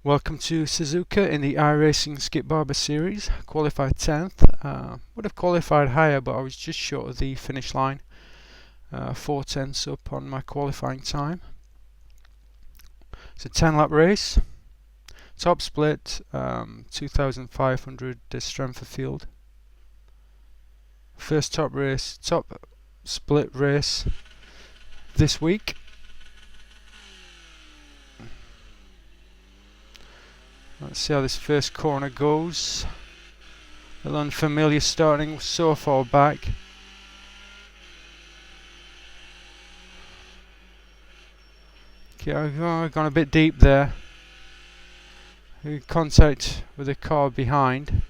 Welcome to Suzuka in the iRacing Skip Barber series. Qualified 10th. Would have qualified higher, but I was just short of the finish line. 4 tenths up on my qualifying time. It's a 10-lap race. Top split, 2,500 strength of field. First top split race this week. Let's see how this first corner goes. A little unfamiliar starting so far back. Okay, I've gone a bit deep there. Contact with the car behind.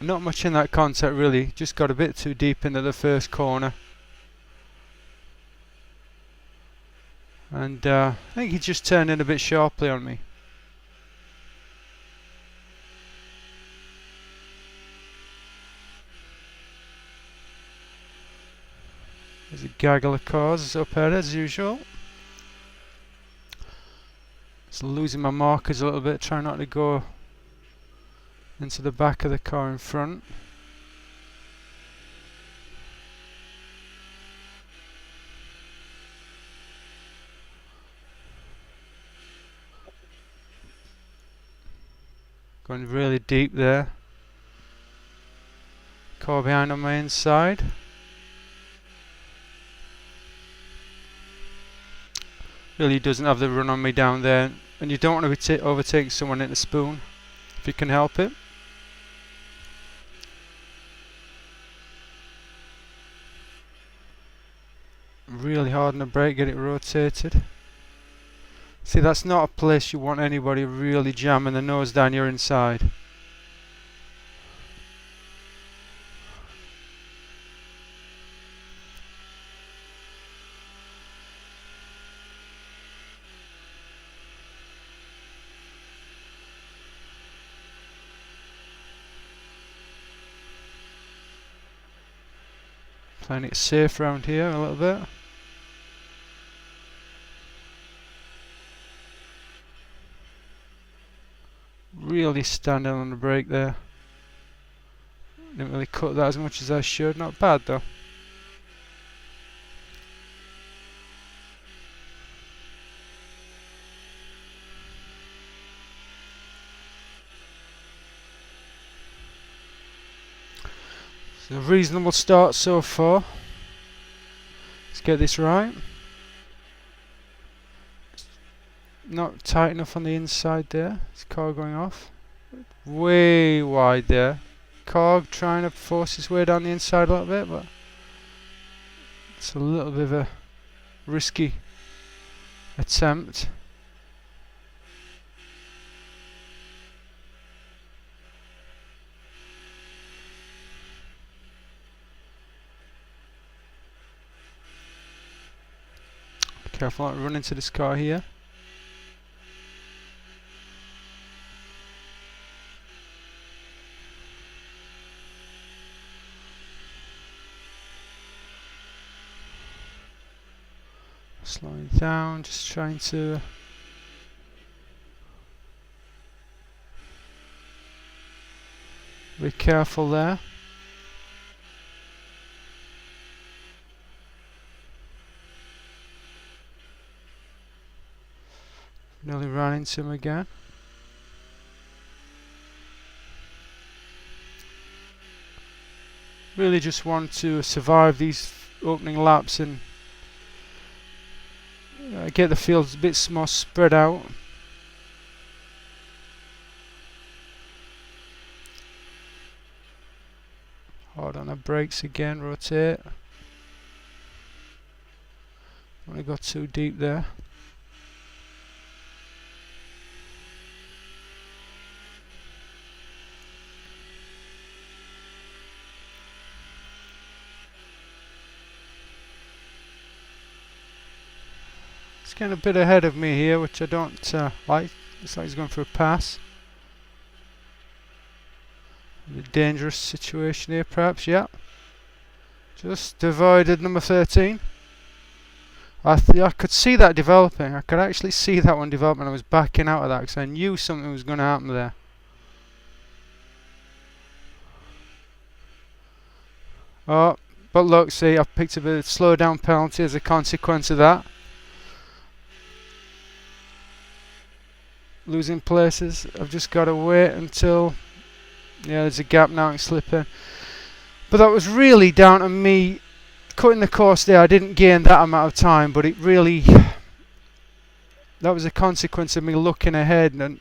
Not much in that contact really, just got a bit too deep into the first corner. And I think he just turned in a bit sharply on me. There's a gaggle of cars up ahead as usual. Just losing my markers a little bit, trying not to go into the back of the car in front. Going really deep there. Car behind on my inside. Really doesn't have the run on me down there, and you don't want to be overtaking someone in the spoon if you can help it. Really hard on the brake, get it rotated. See, that's not a place you want anybody really jamming the nose down your inside. Playing it safe around here a little bit. Really standing on the brake there. Didn't really cut that as much as I should. Not bad though. It's a reasonable start so far. Let's get this right. Not tight enough on the inside there. This car going off. Way wide there. Car trying to force his way down the inside a little bit, but it's a little bit of a risky attempt. Be careful not to run into this car here. Slowing down, just trying to be careful there. Nearly ran into him again. Really just want to survive these opening laps and get the field a bit more spread out. Hard on the brakes again, rotate. Don't want to go too deep there. He's getting a bit ahead of me here, which I don't like. Looks like he's going for a pass. A dangerous situation here, perhaps. Yeah. Just avoided number 13. I could see that developing. I could actually see that one developing. I was backing out of that because I knew something was going to happen there. Oh, but look, see, I've picked up a slow down penalty as a consequence of that. Losing places. I've just got to wait until, yeah, there's a gap now and slip in. But that was really down to me cutting the course there. I didn't gain that amount of time, but it really, that was a consequence of me looking ahead and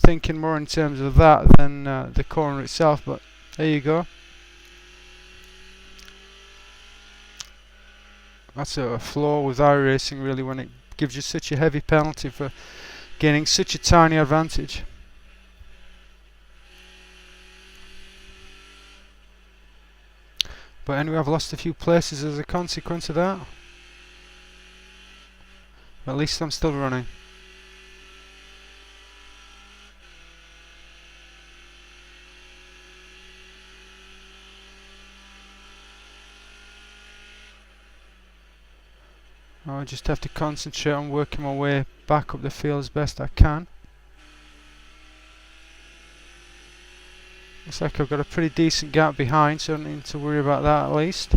thinking more in terms of that than the corner itself. But there you go. That's a flaw with iRacing, really, when it gives you such a heavy penalty for gaining such a tiny advantage. But anyway, I've lost a few places as a consequence of that. But at least I'm still running. I just have to concentrate on working my way back up the field as best I can. Looks like I've got a pretty decent gap behind, so I don't need to worry about that at least.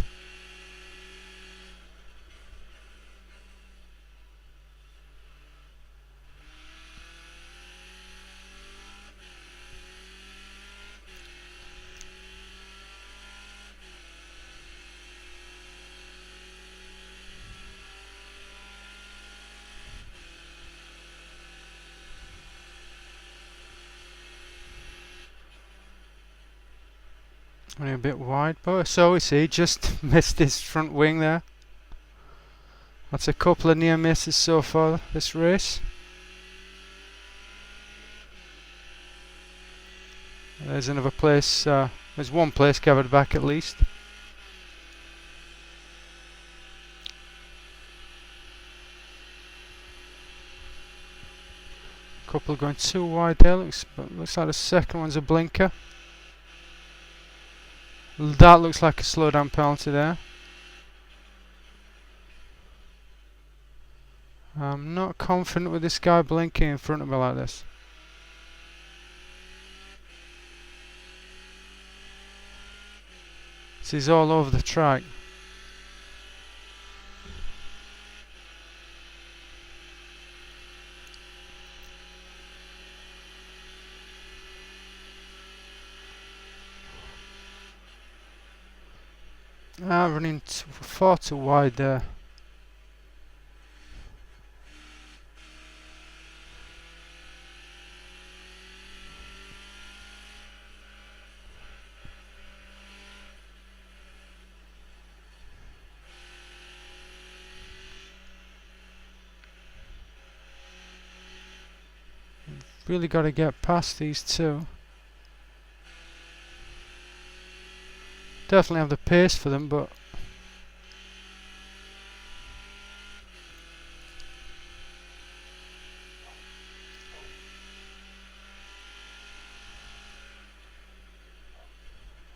Only a bit wide, but so we see, just missed his front wing there. That's a couple of near misses so far this race. There's another place, there's one place covered back at least. Couple going too wide there, looks like the second one's a blinker. That looks like a slow down penalty there. I'm not confident with this guy blinking in front of me like this. He's all over the track. Running far too wide there. Really got to get past these two. Definitely have the pace for them, but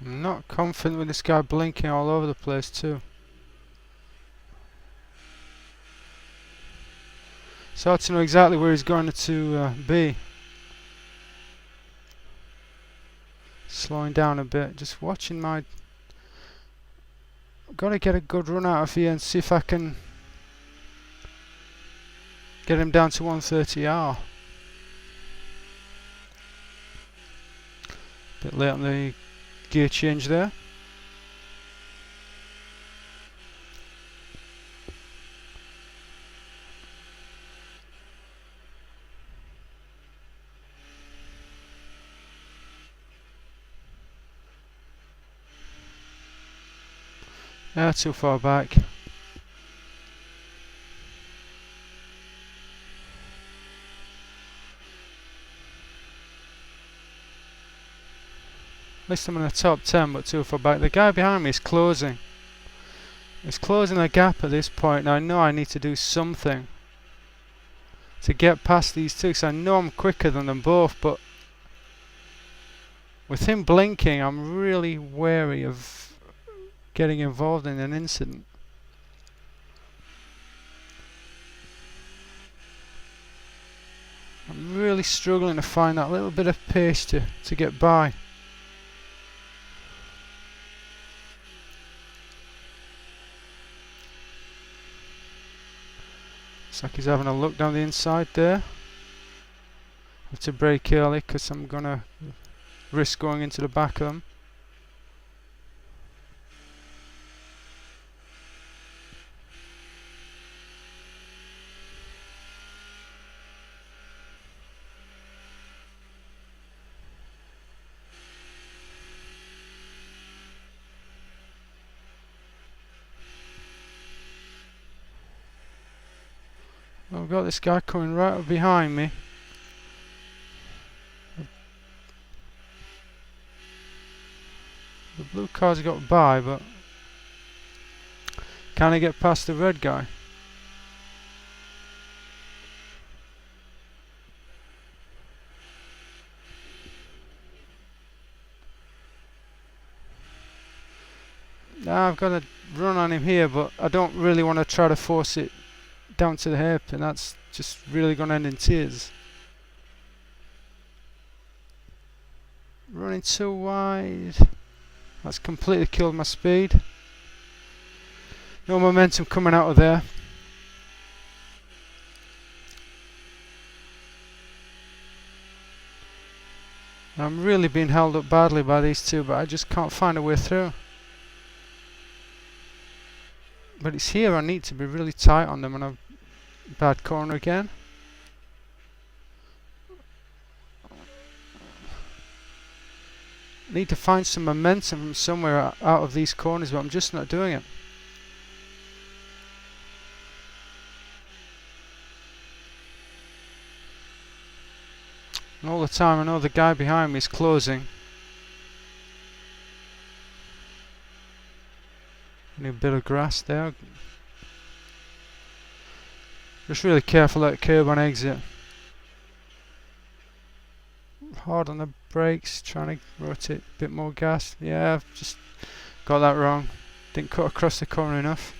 I'm not confident with this guy blinking all over the place too. It's hard to know exactly where he's going to be. Slowing down a bit, just watching my... Got to get a good run out of here and see if I can get him down to 130R. Bit late on the gear change there. Too far back. At least I'm in the top 10, but too far back. The guy behind me is closing. He's closing the gap at this point, and I know I need to do something to get past these two, because I know I'm quicker than them both, but With him blinking, I'm really wary of getting involved in an incident. I'm really struggling to find that little bit of pace to get by. Looks like he's having a look down the inside there. Have to brake early because I'm gonna risk going into the back of them. I've got this guy coming right up behind me. The blue car's got by, but can I get past the red guy? Now I've got to run on him here, but I don't really want to try to force it down to the hairpin. That's just really going to end in tears. Running too wide. That's completely killed my speed. No momentum coming out of there. I'm really being held up badly by these two, but I just can't find a way through. But it's here I need to be really tight on them, and a bad corner again. Need to find some momentum from somewhere out of these corners, but I'm just not doing it. And all the time I know the guy behind me is closing. Need a bit of grass there. Just really careful at curb on exit. Hard on the brakes, trying to rotate a bit more gas. Yeah, I've just got that wrong. Didn't cut across the corner enough.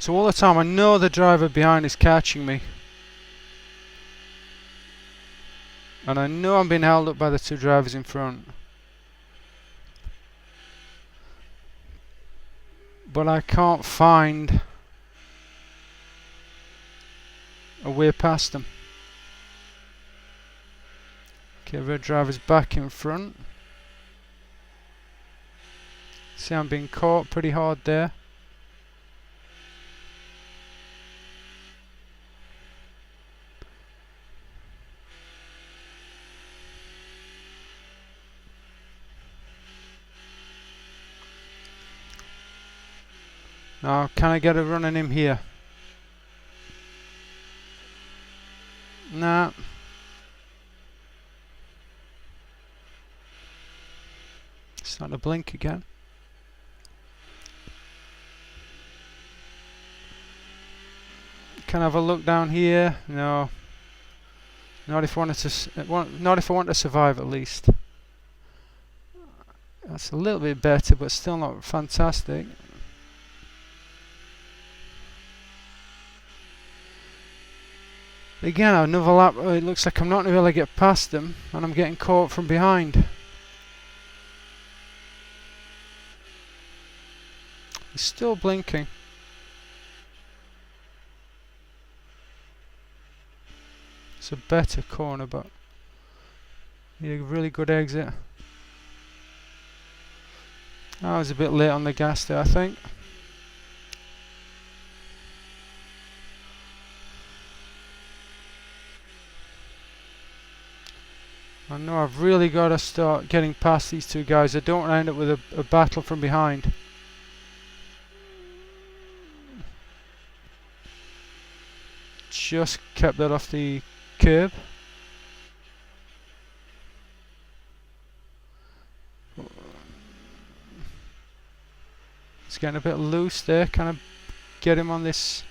So all the time I know the driver behind is catching me. And I know I'm being held up by the two drivers in front. But I can't find a way past them. Okay, red driver's back in front. See, I'm being caught pretty hard there. Now, can I get a run on him here? Nah. Starting to blink again. Can I have a look down here? No. Not if I wanted to. Not if I want to survive, at least. That's a little bit better, but still not fantastic. Again, another lap. It looks like I'm not going to be able to get past them, and I'm getting caught from behind. He's still blinking. It's a better corner, but need a really good exit. I was a bit late on the gas there, I think. I know I've really got to start getting past these two guys. I don't want to end up with a battle from behind. Just kept that off the curb. It's getting a bit loose there. Can I get him on this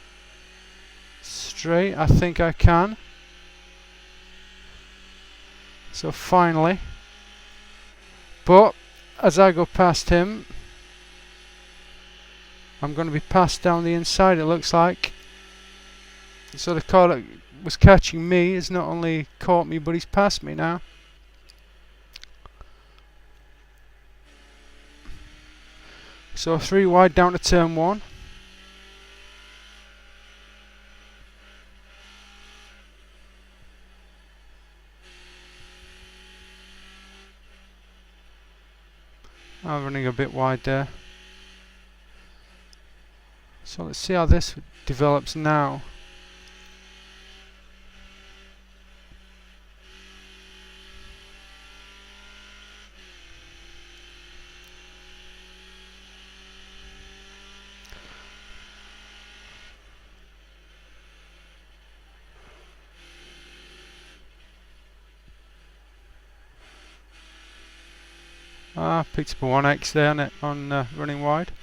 straight. I think I can. So finally. But as I go past him, I'm going to be passed down the inside, it looks like. So the car that was catching me has not only caught me, but he's passed me now. So 3 wide down to turn 1. I'm running a bit wide there. So let's see how this develops now. Picked up a 1x there on running wide.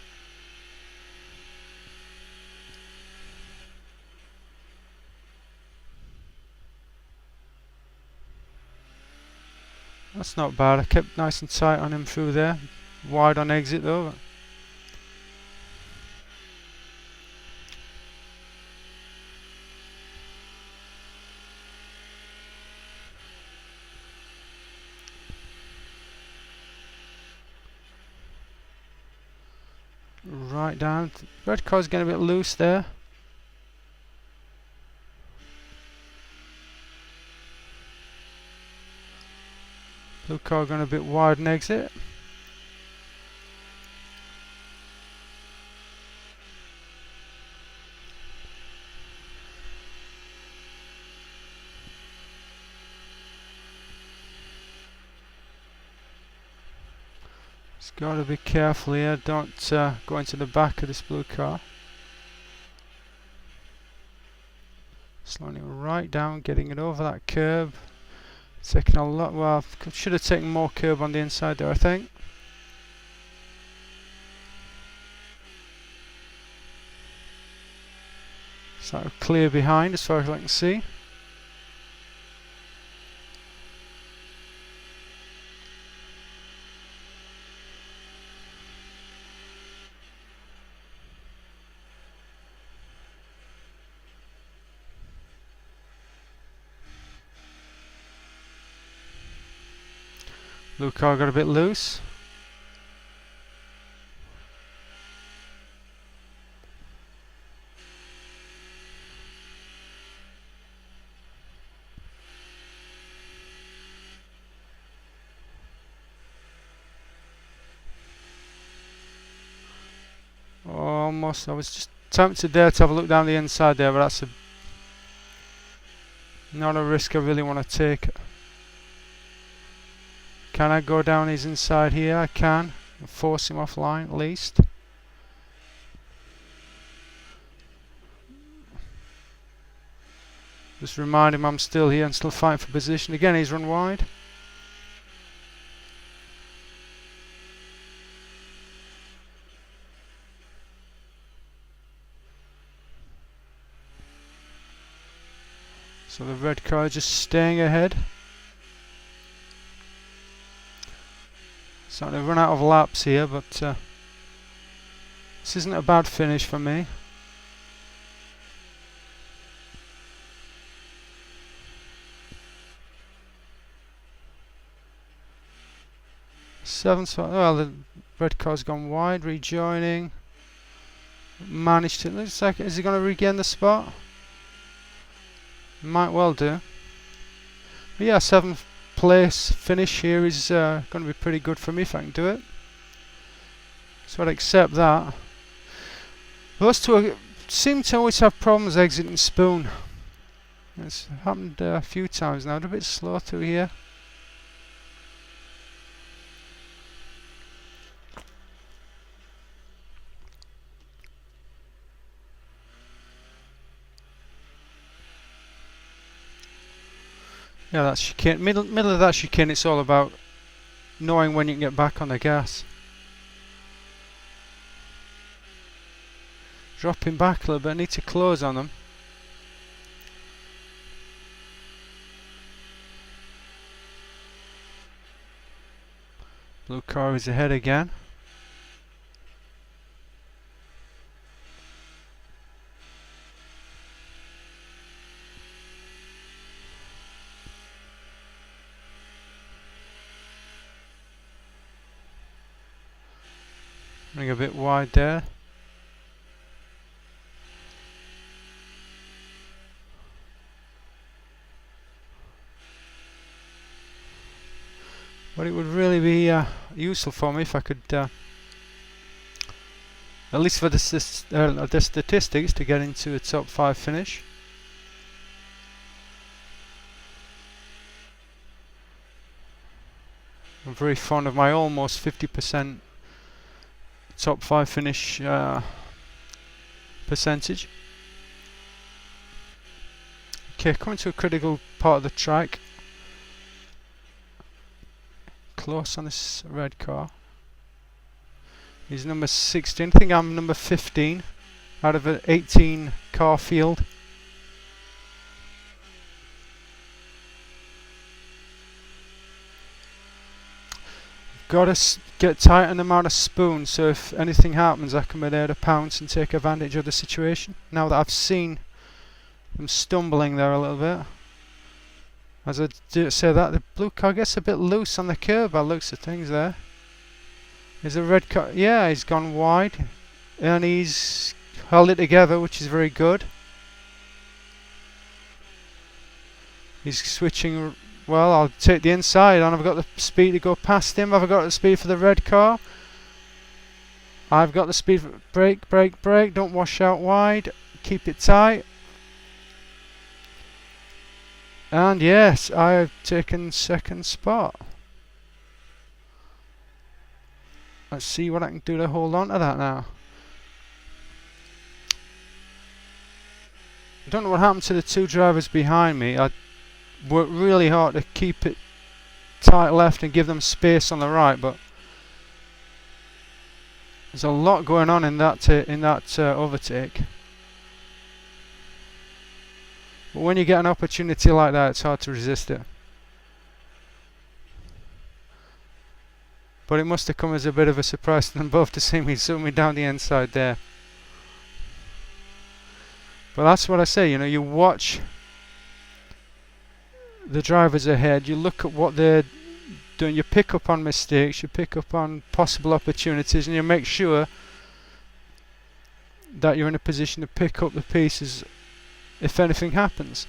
That's not bad. I kept nice and tight on him through there. Wide on exit though. Right down. Red car's getting a bit loose there. Blue car going a bit wide and exit. Just got to be careful here, don't go into the back of this blue car. Slowing it right down, getting it over that curb. Taking a lot, well, should have taken more curb on the inside there, I think. So clear behind as far as I can see. Blue car got a bit loose. Almost, I was just tempted there to have a look down the inside there, but that's not a risk I really want to take. Can I go down his inside here? I can. Force him offline at least. Just remind him I'm still here and still fighting for position. Again, he's run wide. So the red car is just staying ahead. Starting to run out of laps here, but this isn't a bad finish for me. Seventh spot. Well, the red car's gone wide, rejoining. Managed to. Looks like, is he going to regain the spot? Might well do. But yeah, 7th place finish here is going to be pretty good for me if I can do it. So I'd accept that. Those two seem to always have problems exiting Spoon. It's happened a few times now. They're a bit slow through here. Yeah, that's chicane. Middle of that chicane, it's all about knowing when you can get back on the gas. dropping back a little bit. I need to close on them. Blue car is ahead again. Running a bit wide there. But it would really be useful for me if I could, at least for the statistics, to get into a top 5 finish. I'm very fond of my almost 50% top 5 finish percentage. Okay, coming to a critical part of the track. Close on this red car. He's number 16. I think I'm number 15 out of an 18 car field. Got to get tight on the amount of spoon, so if anything happens I can be there to pounce and take advantage of the situation. Now that I've seen them stumbling there a little bit. As I say that, the blue car gets a bit loose on the curb by the looks of things there. Is the red car, yeah, he's gone wide and he's held it together, which is very good. He's switching, well, I'll take the inside and I've got the speed to go past him. I've got the speed for the red car. I've got the speed for brake, brake, brake, don't wash out wide, keep it tight. And yes, I've taken second spot. Let's see what I can do to hold on to that now. I don't know what happened to the two drivers behind me. I worked really hard to keep it tight left and give them space on the right, but there's a lot going on in that overtake. But when you get an opportunity like that, it's hard to resist it. But it must have come as a bit of a surprise to them both to see me zoom me down the inside there. But that's what I say, you know, you watch the drivers ahead, you look at what they're doing, you pick up on mistakes, you pick up on possible opportunities, and you make sure that you're in a position to pick up the pieces if anything happens.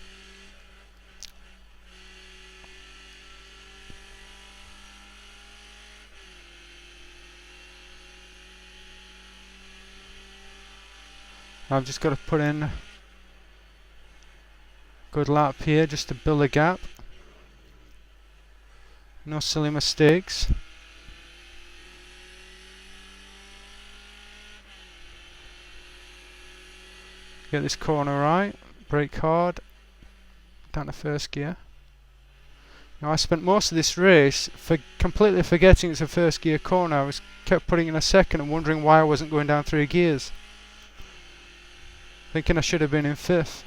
I've just got to put in a good lap here just to build a gap. No silly mistakes. Get this corner right, brake hard, down to first gear. Now I spent most of this race completely forgetting it's a first gear corner. I kept putting in a second and wondering why I wasn't going down 3 gears. Thinking I should have been in 5th.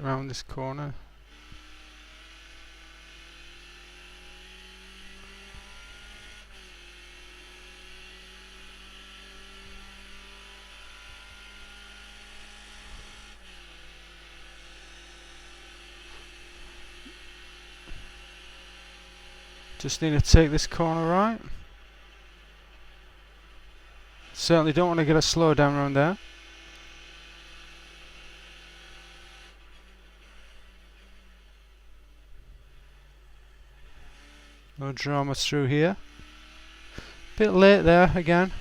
Around this corner. Just need to take this corner right. Certainly don't want to get a slow down around there. No drama through here. Bit late there again.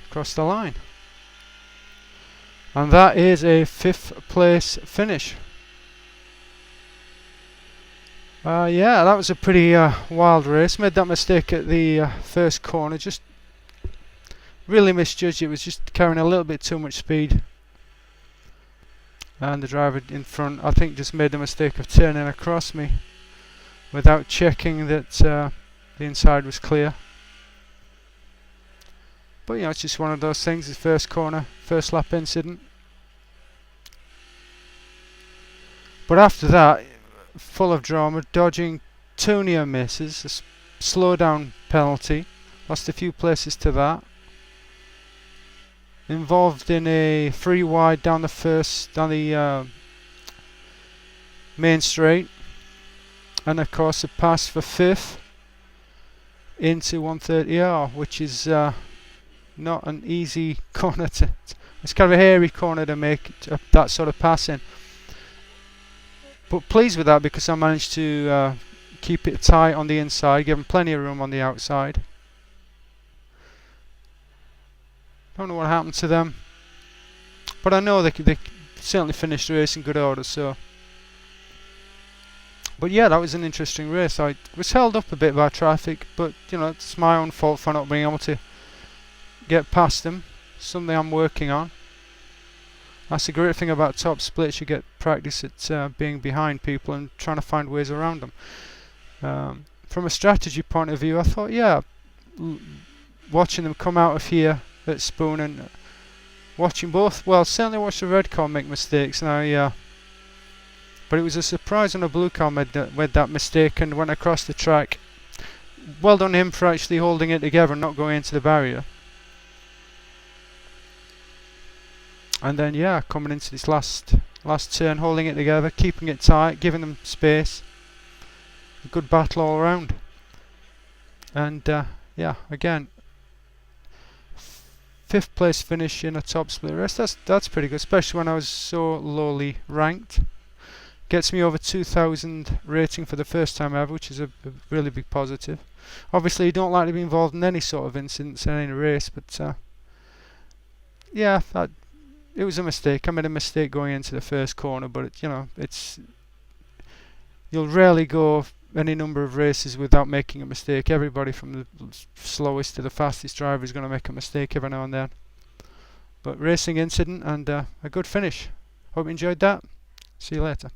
Across the line. And that is a 5th place finish. Yeah, that was a pretty wild race. Made that mistake at the first corner. Just really misjudged. It was just carrying a little bit too much speed. And the driver in front, I think, just made the mistake of turning across me without checking that the inside was clear. But you know, it's just one of those things. The first corner, first lap incident. But after that, full of drama, dodging 2 near misses, a slow down penalty, lost a few places to that. Involved in a 3 wide down the main straight, and of course a pass for 5th into 130R, which is not an easy corner to. It's kind of a hairy corner to make that sort of pass in. But pleased with that because I managed to keep it tight on the inside, give them plenty of room on the outside. Don't know what happened to them, but I know they certainly finished the race in good order. So, but yeah, that was an interesting race. I was held up a bit by traffic, but you know, it's my own fault for not being able to get past them. Something I'm working on. That's the great thing about top splits. You get practice at being behind people and trying to find ways around them. From a strategy point of view, I thought, yeah, watching them come out of here at Spoon and watching both, well, certainly watched the red car make mistakes. Now, but it was a surprise when a blue car made that mistake and went across the track. Well done him for actually holding it together and not going into the barrier. And then, yeah, coming into this last turn, holding it together, keeping it tight, giving them space. A good battle all around. And yeah, again, 5th place finish in a top split race. That's pretty good, especially when I was so lowly ranked. Gets me over 2,000 rating for the first time ever, which is a really big positive. Obviously, you don't like to be involved in any sort of incidents in any race, but yeah, it was a mistake. I made a mistake going into the first corner, but you'll rarely go any number of races without making a mistake. Everybody from the slowest to the fastest driver is going to make a mistake every now and then. But racing incident and a good finish. Hope you enjoyed that. See you later.